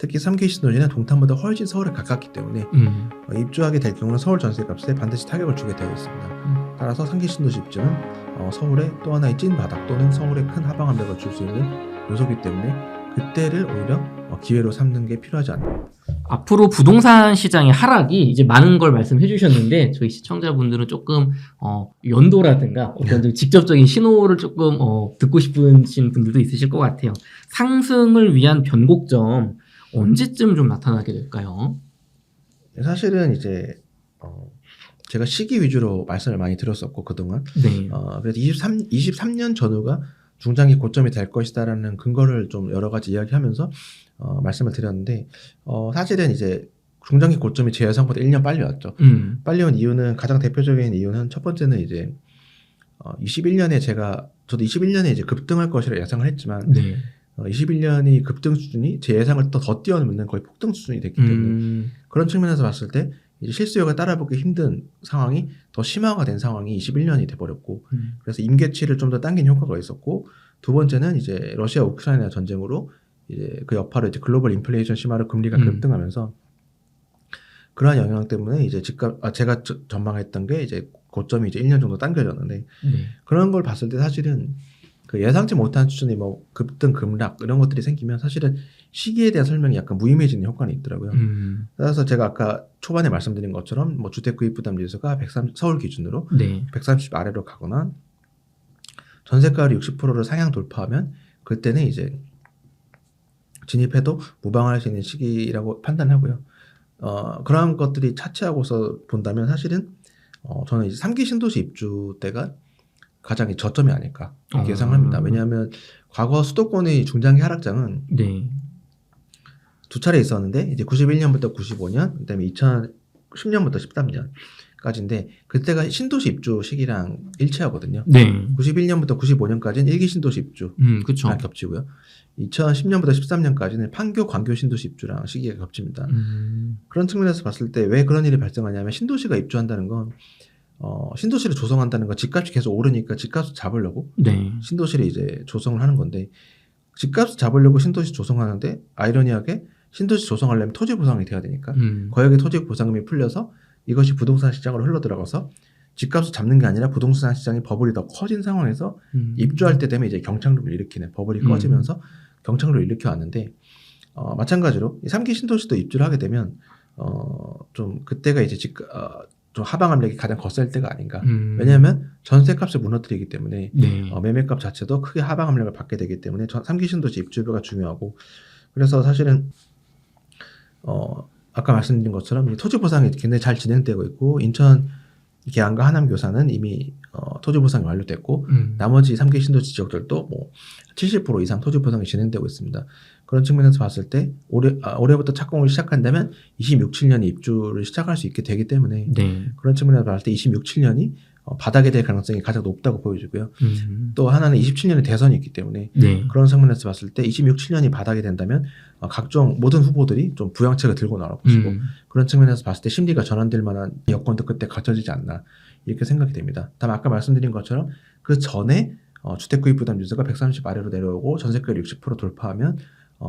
특히 3기 신도시는 동탄보다 훨씬 서울에 가깝기 때문에 입주하게 될 경우는 서울 전세값에 반드시 타격을 주게 되어 있습니다. 따라서 3기 신도시 입주는 서울에 또 하나의 찐 바닥 또는 서울에 큰 하방 압력을 줄 수 있는 요소이기 때문에 그때를 오히려 기회로 삼는 게 필요하지 않나. 앞으로 부동산 시장의 하락이 이제 많은 걸 말씀해 주셨는데 저희 시청자분들은 조금 연도라든가 어떤 좀 직접적인 신호를 조금 듣고 싶으신 분들도 있으실 것 같아요. 상승을 위한 변곡점 언제쯤 좀 나타나게 될까요? 사실은 이제 제가 시기 위주로 말씀을 많이 드렸었고 그동안 네. 그래서 23년 전후가 중장기 고점이 될 것이다라는 근거를 좀 여러 가지 이야기하면서 말씀을 드렸는데 사실은 이제 중장기 고점이 제 예상보다 1년 빨리 왔죠. 빨리 온 이유는 가장 대표적인 이유는 첫 번째는 이제 21년에 저도 21년에 이제 급등할 것이라 예상을 했지만 네. 21년이 급등 수준이 제 예상을 더 뛰어넘는 거의 폭등 수준이 됐기 때문에 그런 측면에서 봤을 때 이제 실수요가 따라붙기 힘든 상황이 더 심화가 된 상황이 21년이 돼버렸고 그래서 임계치를 좀 더 당긴 효과가 있었고 두 번째는 이제 러시아 우크라이나 전쟁으로 이제 그 여파로 이제 글로벌 인플레이션 심화로 금리가 급등하면서 그러한 영향 때문에 이제 제가 전망했던 게 이제 고점이 이제 1년 정도 당겨졌는데 그런 걸 봤을 때 사실은 그 예상치 못한 수준의 뭐 급등 급락 이런 것들이 생기면 사실은 시기에 대한 설명이 약간 무의미해지는 효과는 있더라고요. 그래서 제가 아까 초반에 말씀드린 것처럼 뭐 주택 구입 부담 지수가 130 서울 기준으로 130 아래로 가거나 전세가율이 60%를 상향 돌파하면 그때는 이제 진입해도 무방할 수 있는 시기라고 판단하고요. 그런 것들이 차치하고서 본다면 사실은 저는 이제 3기 신도시 입주 때가 가장 저점이 아닐까 이렇게 예상을 합니다. 왜냐하면 과거 수도권의 중장기 하락장은 두 차례 있었는데 이제 91년부터 95년, 그다음에 2010년부터 13년까지인데 그때가 신도시 입주 시기랑 일치하거든요. 91년부터 95년까지는 1기 신도시 입주랑 겹치고요. 2010년부터 13년까지는 판교, 광교 신도시 입주랑 시기가 겹칩니다. 그런 측면에서 봤을 때 왜 그런 일이 발생하냐면 신도시가 입주한다는 건 신도시를 조성한다는 건 집값이 계속 오르니까 집값을 잡으려고 신도시를 이제 조성을 하는 건데 집값을 잡으려고 신도시 조성하는데 아이러니하게 신도시 조성하려면 토지 보상이 돼야 되니까 거액의 토지 보상금이 풀려서 이것이 부동산 시장으로 흘러들어가서 집값을 잡는 게 아니라 부동산 시장이 버블이 더 커진 상황에서 입주할 때 되면 이제 경착륙을 일으키는 버블이 꺼지면서 경착륙을 일으켜 왔는데 마찬가지로 3기 신도시도 입주를 하게 되면 좀 그때가 이제 좀 하방 압력이 가장 거셀 때가 아닌가. 왜냐하면 전세값을 무너뜨리기 때문에 매매값 자체도 크게 하방 압력을 받게 되기 때문에 3기 신도시 입주가 중요하고 그래서 사실은 아까 말씀드린 것처럼 토지 보상이 굉장히 잘 진행되고 있고 인천 계양과 하남 교사는 이미 토지 보상이 완료됐고 나머지 3기 신도시 지역들도 뭐 70% 이상 토지 보상이 진행되고 있습니다. 그런 측면에서 봤을 때 올해부터 착공을 시작한다면 26, 7년이 입주를 시작할 수 있게 되기 때문에 그런 측면에서 봤을 때 26, 7년이 바닥이 될 가능성이 가장 높다고 보여지고요. 또 하나는 27년에 대선이 있기 때문에 그런 측면에서 봤을 때 26, 7년이 바닥이 된다면 각종 모든 후보들이 좀 부양책을 들고 나올 것이고 그런 측면에서 봤을 때 심리가 전환될 만한 여건도 그때 갖춰지지 않나 이렇게 생각이 됩니다. 다만 아까 말씀드린 것처럼 그 전에 주택 구입 부담 지수가 130 아래로 내려오고 전세가율 60% 돌파하면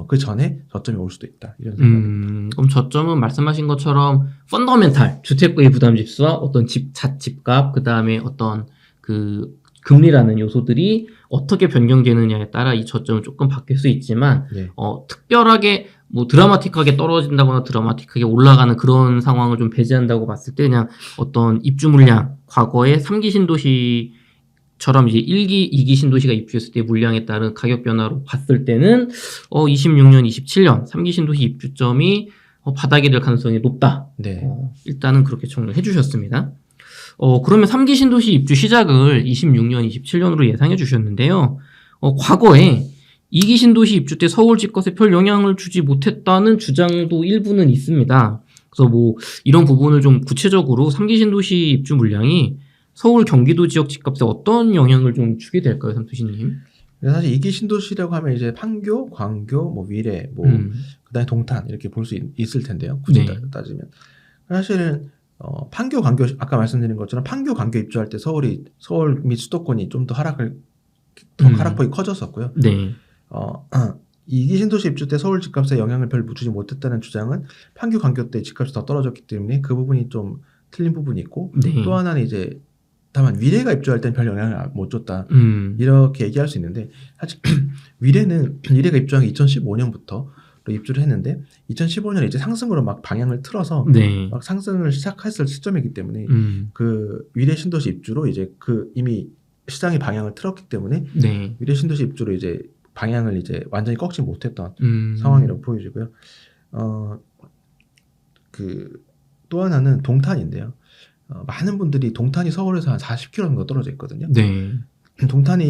그 전에 저점이 올 수도 있다 이런 생각입니다. 그럼 저점은 말씀하신 것처럼 펀더멘탈 주택구입 부담 지수와 어떤 집값 그 다음에 어떤 그 금리라는 요소들이 어떻게 변경되느냐에 따라 이 저점은 조금 바뀔 수 있지만 특별하게 뭐 드라마틱하게 떨어진다거나 드라마틱하게 올라가는 그런 상황을 좀 배제한다고 봤을 때 그냥 어떤 입주 물량 과거의 3기 신도시 처럼 이제 1기, 2기 신도시가 입주했을 때 물량에 따른 가격 변화로 봤을 때는 26년, 27년 3기 신도시 입주점이 바닥이 될 가능성이 높다. 일단은 그렇게 정리해 주셨습니다. 그러면 3기 신도시 입주 시작을 26년, 27년으로 예상해 주셨는데요. 과거에 2기 신도시 입주 때 서울 집값에 별 영향을 주지 못했다는 주장도 일부는 있습니다. 그래서 뭐 이런 부분을 좀 구체적으로 3기 신도시 입주 물량이 서울 경기도 지역 집값에 어떤 영향을 좀 주게 될까요, 삼투시님? 사실 2기 신도시라고 하면 이제 판교, 광교, 뭐 위례, 뭐 그다음에 동탄 이렇게 볼 수 있을 텐데요. 굳이 따지면 사실은 판교, 광교 아까 말씀드린 것처럼 판교, 광교 입주할 때 서울 및 수도권이 좀 더 하락폭이 커졌었고요. 2기 신도시 입주 때 서울 집값에 영향을 별로 주지 못했다는 주장은 판교 광교 때 집값이 더 떨어졌기 때문에 그 부분이 좀 틀린 부분이 있고 네. 또 하나는 이제 다만 위례가 입주할 때는 별 영향을 못 줬다 이렇게 얘기할 수 있는데 사실 위례가 입주한 게 2015년부터 입주를 했는데 2015년에 이제 상승으로 막 방향을 틀어서 네. 막 상승을 시작했을 시점이기 때문에 그 위례 신도시 입주로 이제 그 이미 시장이 방향을 틀었기 때문에 네. 위례 신도시 입주로 이제 방향을 이제 완전히 꺾지 못했던 상황이라고 보여지고요. 그 또 하나는 동탄인데요. 많은 분들이 동탄이 서울에서 한 40km 정도 떨어져 있거든요. 네. 동탄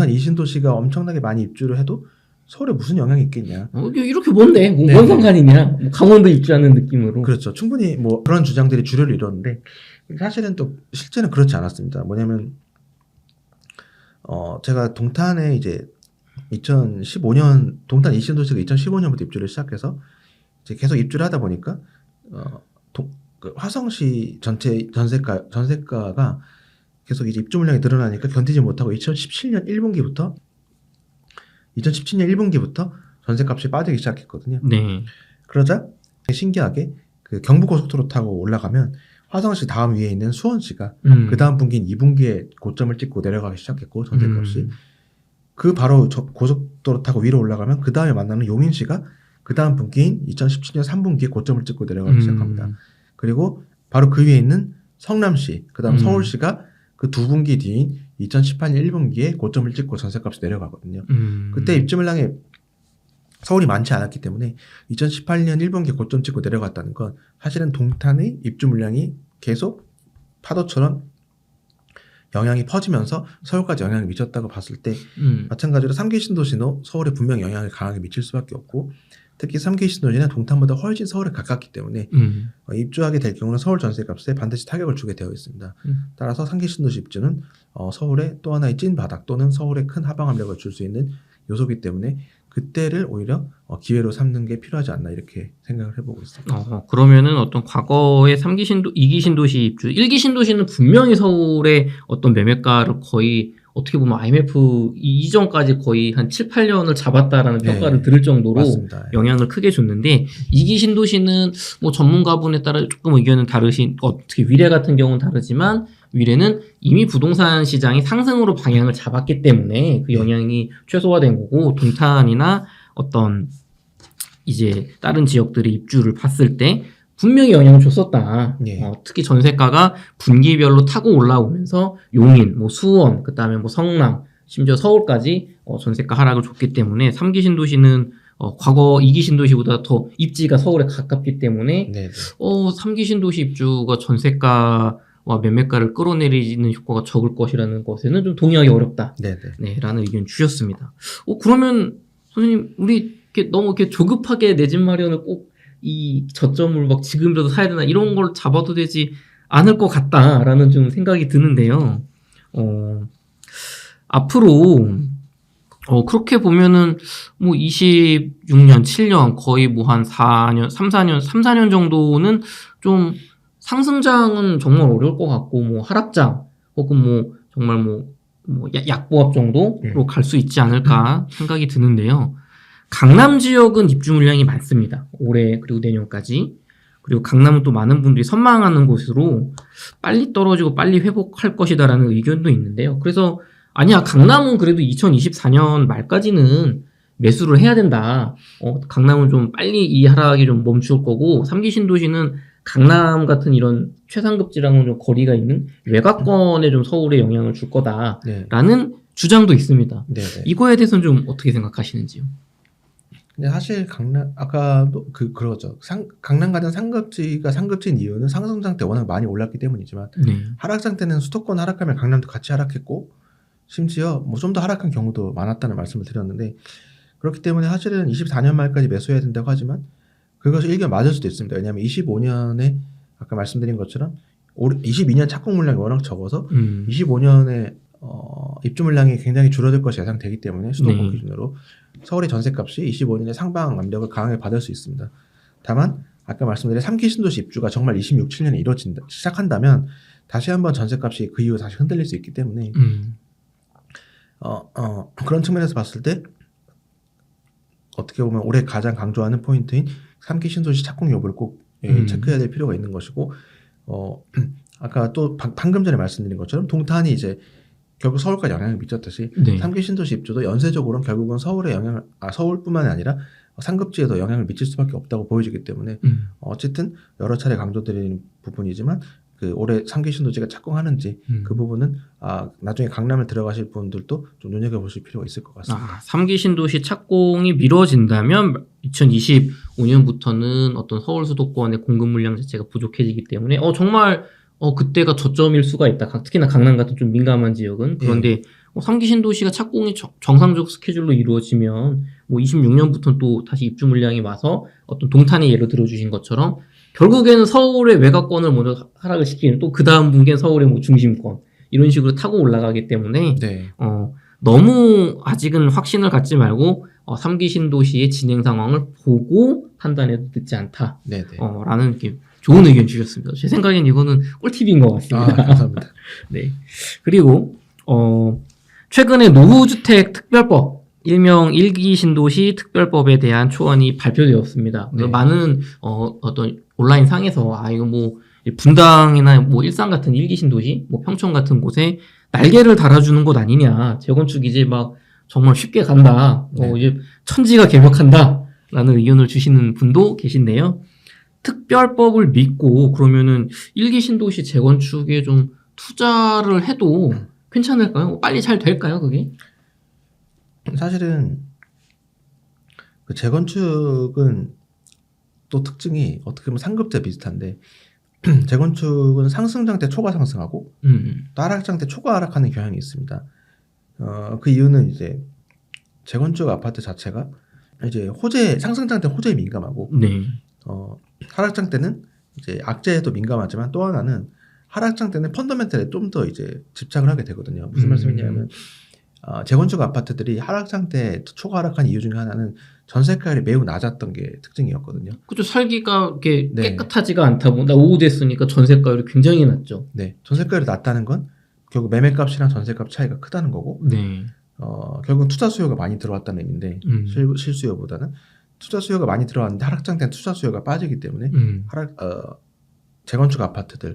이신도시가 엄청나게 많이 입주를 해도 서울에 무슨 영향이 있겠냐. 이렇게 뭔데? 네. 뭔 상관이냐? 뭐 강원도 입주하는 느낌으로. 그렇죠. 충분히 뭐 그런 주장들이 주류를 이뤘는데 사실은 또 실제는 그렇지 않았습니다. 뭐냐면 제가 동탄에 이제 2015년 동탄 이신도시가 2015년부터 입주를 시작해서 이제 계속 입주를 하다 보니까 그 화성시 전체 전세가가 계속 이제 입주 물량이 늘어나니까 견디지 못하고 2017년 1분기부터 전세값이 빠지기 시작했거든요. 네. 그러자 신기하게 그 경부고속도로 타고 올라가면 화성시 다음 위에 있는 수원시가 그 다음 분기인 2분기에 고점을 찍고 내려가기 시작했고 전세값이 그 바로 고속도로 타고 위로 올라가면 그 다음에 만나는 용인시가 그 다음 분기인 2017년 3분기에 고점을 찍고 내려가기 시작합니다. 그리고 바로 그 위에 있는 성남시, 그 다음 서울시가 그 두 분기 뒤인 2018년 1분기에 고점을 찍고 전세값이 내려가거든요. 그때 입주 물량이 서울이 많지 않았기 때문에 2018년 1분기 고점 찍고 내려갔다는 건 사실은 동탄의 입주 물량이 계속 파도처럼 영향이 퍼지면서 서울까지 영향을 미쳤다고 봤을 때 마찬가지로 3기 신도시도 서울에 분명히 영향을 강하게 미칠 수밖에 없고 특히 3기 신도시는 동탄보다 훨씬 서울에 가깝기 때문에 입주하게 될 경우는 서울 전세값에 반드시 타격을 주게 되어 있습니다. 따라서 3기 신도시 입주는 서울에 또 하나의 찐 바닥 또는 서울에 큰 하방 압력을 줄 수 있는 요소이기 때문에 그때를 오히려 기회로 삼는 게 필요하지 않나 이렇게 생각을 해보고 있습니다. 그러면은 어떤 과거의 3기 신도, 2기 신도시 입주, 1기 신도시는 분명히 서울의 어떤 매매가를 거의 어떻게 보면 IMF 이전까지 거의 한 7, 8년을 잡았다라는 평가를 들을 정도로 맞습니다. 영향을 크게 줬는데 2기 신도시는 뭐 전문가분에 따라 조금 의견은 다르신 어떻게 위례 같은 경우는 다르지만 위례는 이미 부동산 시장이 상승으로 방향을 잡았기 때문에 그 영향이 최소화된 거고 동탄이나 어떤 이제 다른 지역들의 입주를 봤을 때 분명히 영향을 줬었다. 예. 특히 전세가가 분기별로 타고 올라오면서 용인, 뭐 수원, 그 다음에 뭐 성남, 심지어 서울까지 전세가 하락을 줬기 때문에 3기 신도시는 과거 2기 신도시보다 더 입지가 서울에 가깝기 때문에 3기 신도시 입주가 전세가와 매매가를 끌어내리는 효과가 적을 것이라는 것에는 좀 동의하기 어렵다. 네, 라는 의견 주셨습니다. 그러면 선생님 우리 너무 이렇게 조급하게 내 집 마련을 꼭 이 저점을 막 지금이라도 사야 되나 이런 걸 잡아도 되지 않을 것 같다라는 좀 생각이 드는데요. 앞으로 그렇게 보면은 뭐 26년, 7년 거의 뭐 한 3, 4년 정도는 좀 상승장은 정말 어려울 것 같고 뭐 하락장 혹은 뭐 정말 뭐 약보합 정도로 갈 수 있지 않을까 생각이 드는데요. 강남 지역은 입주 물량이 많습니다. 올해 그리고 내년까지. 그리고 강남은 또 많은 분들이 선망하는 곳으로 빨리 떨어지고 빨리 회복할 것이다라는 의견도 있는데요. 그래서 아니야 강남은 그래도 2024년 말까지는 매수를 해야 된다. 강남은 좀 빨리 이 하락이 좀 멈출 거고 3기 신도시는 강남 같은 이런 최상급지랑은 좀 거리가 있는 외곽권에 좀 서울에 영향을 줄 거다라는 주장도 있습니다. 이거에 대해서는 좀 어떻게 생각하시는지요? 근데 사실 아까도 그러죠. 강남 같은 상급지가 상급지인 이유는 상승장 때 워낙 많이 올랐기 때문이지만 하락장 때는 수도권 하락하면 강남도 같이 하락했고 심지어 뭐 좀 더 하락한 경우도 많았다는 말씀을 드렸는데 그렇기 때문에 사실은 24년 말까지 매수해야 된다고 하지만 그것이 일견 맞을 수도 있습니다. 왜냐하면 25년에 아까 말씀드린 것처럼 22년 착공 물량이 워낙 적어서 25년에 입주 물량이 굉장히 줄어들 것이 예상되기 때문에 수도권 기준으로 서울의 전세값이 25년에 상방 압력을 강하게 받을 수 있습니다. 다만 아까 말씀드린 3기 신도시 입주가 정말 26, 7년에 시작한다면 다시 한번 전세값이 그 이후 다시 흔들릴 수 있기 때문에 그런 측면에서 봤을 때 어떻게 보면 올해 가장 강조하는 포인트인 3기 신도시 착공 여부를 꼭 체크해야 될 필요가 있는 것이고 아까 또 방금 전에 말씀드린 것처럼 동탄이 이제 결국 서울까지 영향을 미쳤듯이 네. 3기 신도시 입주도 연쇄적으로는 결국은 서울에 서울뿐만이 아니라 상급지에도 영향을 미칠 수밖에 없다고 보여지기 때문에 어쨌든 여러 차례 강조드리는 부분이지만 그 올해 3기 신도시가 착공하는지 그 부분은 나중에 강남을 들어가실 분들도 좀 눈여겨보실 필요가 있을 것 같습니다. 3기 신도시 착공이 미뤄진다면 2025년부터는 어떤 서울 수도권의 공급 물량 자체가 부족해지기 때문에 정말 그때가 저점일 수가 있다. 특히나 강남 같은 좀 민감한 지역은. 그런데 3기 신도시가 착공이 정상적 스케줄로 이루어지면 26년부터는 또 다시 입주 물량이 와서 어떤 동탄의 예로 들어주신 것처럼 결국에는 서울의 외곽권을 먼저 하락을 시키는 또 그 다음 분기엔 서울의 중심권 이런 식으로 타고 올라가기 때문에 네. 너무 아직은 확신을 갖지 말고 3기 신도시의 진행 상황을 보고 판단해도 늦지 않다. 네네. 라는 게 좋은 의견 주셨습니다. 제 생각엔 이거는 꿀팁인 것 같습니다. 감사합니다. 네. 그리고 최근에 노후주택 특별법 일명 1기 신도시 특별법에 대한 초안이 발표되었습니다. 네. 많은 어떤 온라인 상에서 이거 분당이나 일산 같은 1기 신도시, 평촌 같은 곳에 날개를 달아주는 곳 아니냐. 재건축 이제 정말 쉽게 간다. 네. 이제 천지가 개벽한다라는 의견을 주시는 분도 계신데요. 특별법을 믿고 그러면은 1기 신도시 재건축에 좀 투자를 해도 괜찮을까요? 빨리 잘 될까요, 그게? 사실은 그 재건축은 또 특징이 어떻게 보면 상급제 비슷한데 재건축은 상승장 때 초과 상승하고 또 하락장 때 초과 하락하는 경향이 있습니다. 그 이유는 이제 재건축 아파트 자체가 이제 상승장 때 호재에 민감하고 네. 하락장 때는 이제 악재에도 민감하지만 또 하나는 하락장 때는 펀더멘털에 좀 더 이제 집착을 하게 되거든요. 무슨 말씀이냐면 재건축 아파트들이 하락장 때 초과 하락한 이유 중에 하나는 전세가율이 매우 낮았던 게 특징이었거든요. 그죠. 살기가 이렇게 네. 깨끗하지가 않다 보니 오후됐으니까 전세가율이 굉장히 낮죠. 네, 전세가율이 낮다는 건 결국 매매값이랑 전세값 차이가 크다는 거고, 네. 결국 투자 수요가 많이 들어왔다는 의미인데 실수요보다는 투자 수요가 많이 들어왔는데 하락장 때는 투자 수요가 빠지기 때문에 재건축 아파트들이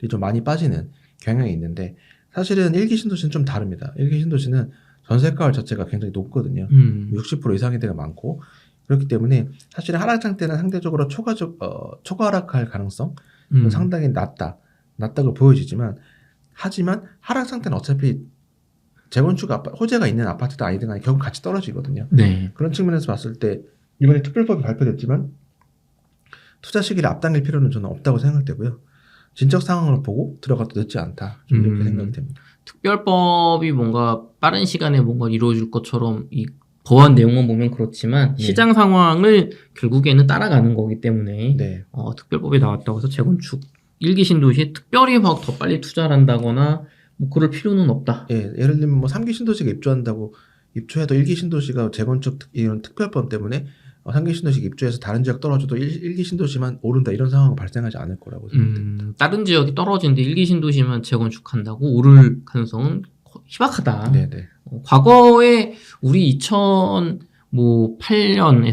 좀 많이 빠지는 경향이 있는데 사실은 1기 신도시는 좀 다릅니다. 1기 신도시는 전세가율 자체가 굉장히 높거든요. 60% 이상의 데가 많고 그렇기 때문에 사실은 하락장 때는 상대적으로 초과 하락할 가능성 상당히 낮다고 보여지지만 하지만 하락장 때는 어차피 재건축 호재가 있는 아파트도 아니든 간에 결국 같이 떨어지거든요. 네. 그런 측면에서 봤을 때 이번에 특별법이 발표됐지만 투자 시기를 앞당길 필요는 저는 없다고 생각되고요. 진척 상황을 보고 들어가도 늦지 않다. 좀 이렇게 생각이 됩니다. 특별법이 뭔가 빠른 시간에 뭔가 이루어질 것처럼 이 법안 내용만 보면 그렇지만 네. 시장 상황을 결국에는 따라가는 거기 때문에 네. 특별법이 나왔다고 해서 재건축 1기 신도시에 특별히 더 빨리 투자를 한다거나 그럴 필요는 없다. 예, 예를 들면 3기 신도시가 입주해도 1기 신도시가 재건축 이런 특별법 때문에 3기 신도시가 입주해서 다른 지역 떨어져도 1기 신도시만 오른다 이런 상황은 발생하지 않을 거라고 생각됩니다. 다른 지역이 떨어지는데 1기 신도시만 재건축한다고 오를 가능성은 희박하다. 네네. 과거에 우리 2008년에서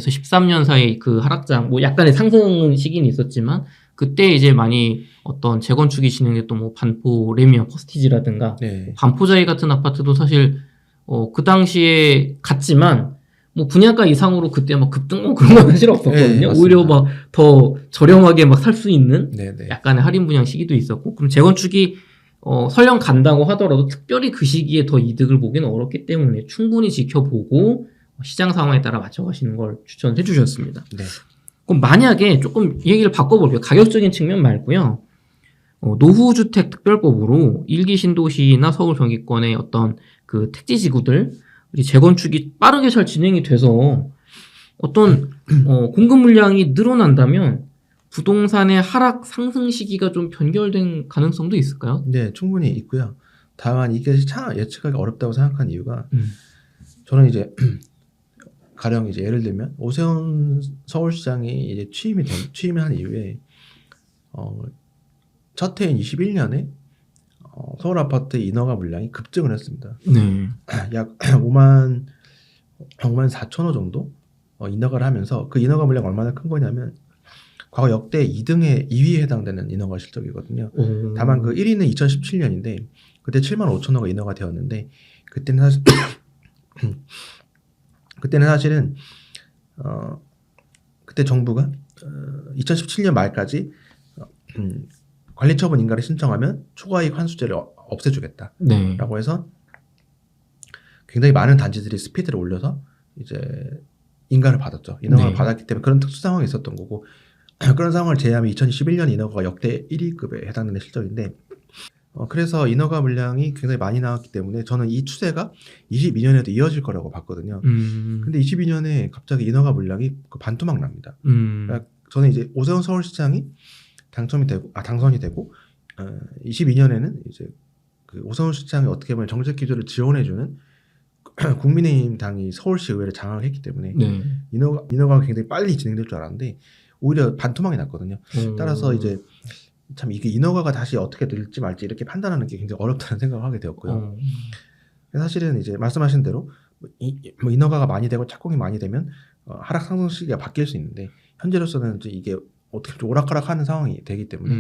13년 사이 그 하락장 약간의 상승 시기는 있었지만 그때 이제 많이 어떤 재건축이 진행됐던 반포 레미안 퍼스티지라든가 네. 반포자이 같은 아파트도 사실 그 당시에 갔지만 분양가 이상으로 그때 급등 그런 건 사실 없었거든요. 네, 오히려 더 저렴하게 살 수 있는 네네. 약간의 할인 분양 시기도 있었고 그럼 재건축이 설령 간다고 하더라도 특별히 그 시기에 더 이득을 보기는 어렵기 때문에 충분히 지켜보고 시장 상황에 따라 맞춰가시는 걸 추천해 주셨습니다. 네. 그럼 만약에 조금 얘기를 바꿔볼게요. 가격적인 측면 말고요. 노후주택 특별법으로 1기 신도시나 서울 경기권의 어떤 그 택지지구들 재건축이 빠르게 잘 진행이 돼서 어떤 공급 물량이 늘어난다면 부동산의 하락 상승 시기가 좀 변결된 가능성도 있을까요? 네, 충분히 있고요. 다만 이게 참 예측하기 어렵다고 생각한 이유가 저는 이제 가령 이제 예를 들면 오세훈 서울시장이 이제 취임한 이후에 첫 해인 21년에 서울 아파트 인허가 물량이 급증을 했습니다. 네. 약 5만 4천 호 정도 인허가를 하면서 그 인허가 물량 얼마나 큰 거냐면 과거 역대 2위에 해당되는 인허가 실적이거든요. 다만 그 1위는 2017년인데 그때 7만 5천 호가 인허가 되었는데 그때는 사실 그때는 사실은 그때 정부가 2017년 말까지 관리처분 인가를 신청하면 초과이익 환수제를 없애주겠다라고 네. 해서 굉장히 많은 단지들이 스피드를 올려서 이제 인가를 받았죠. 인허가를 네. 받았기 때문에 그런 특수 상황이 있었던 거고 그런 상황을 제외하면 2021년 인허가가 역대 1위급에 해당되는 실적인데 그래서 인허가 물량이 굉장히 많이 나왔기 때문에 저는 이 추세가 22년에도 이어질 거라고 봤거든요. 근데 22년에 갑자기 인허가 물량이 반토막 납니다. 그러니까 저는 이제 오세훈 서울시장이 당선이 되고 22년에는 이제 그 오세훈 시장이 어떻게 보면 정책 기조를 지원해주는 국민의힘 당이 서울시 의회를 장악했기 때문에 네. 인허가가 굉장히 빨리 진행될 줄 알았는데 오히려 반토막이 났거든요. 따라서 이제 참 이게 인허가가 다시 어떻게 될지 말지 이렇게 판단하는 게 굉장히 어렵다는 생각을 하게 되었고요. 사실은 이제 말씀하신 대로 뭐 인허가가 많이 되고 착공이 많이 되면 하락 상승 시기가 바뀔 수 있는데 현재로서는 이제 이게 어떻게 좀 오락가락하는 상황이 되기 때문에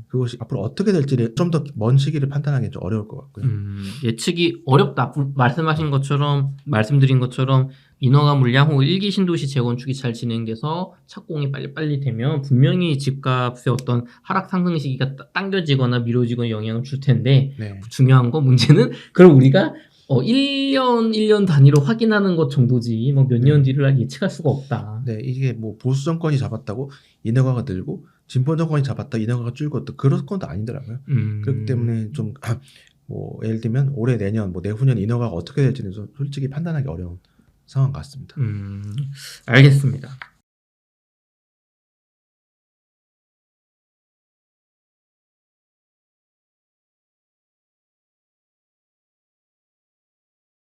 그것이 앞으로 어떻게 될지를 좀 더 먼 시기를 판단하기 좀 어려울 것 같고요. 예측이 어렵다. 말씀드린 것처럼 인허가 물량 후 1기 신도시 재건축이 잘 진행돼서 착공이 빨리빨리 되면 분명히 집값의 어떤 하락 상승 시기가 당겨지거나 미뤄지거나 영향을 줄 텐데 네. 중요한 건 문제는 그럼 우리가 1년 단위로 확인하는 것 정도지 뭐 몇 년 뒤를 예측할 수가 없다. 네, 이게 뭐 보수 정권이 잡았다고 인허가가 늘고 진보 정권이 잡았다 인허가가 줄고 또 그런 건도 아니더라고요. 그렇기 때문에 좀 뭐 예를 들면 올해 내년 뭐 내후년 인허가가 어떻게 될지는 솔직히 판단하기 어려운 상황 같습니다. 알겠습니다.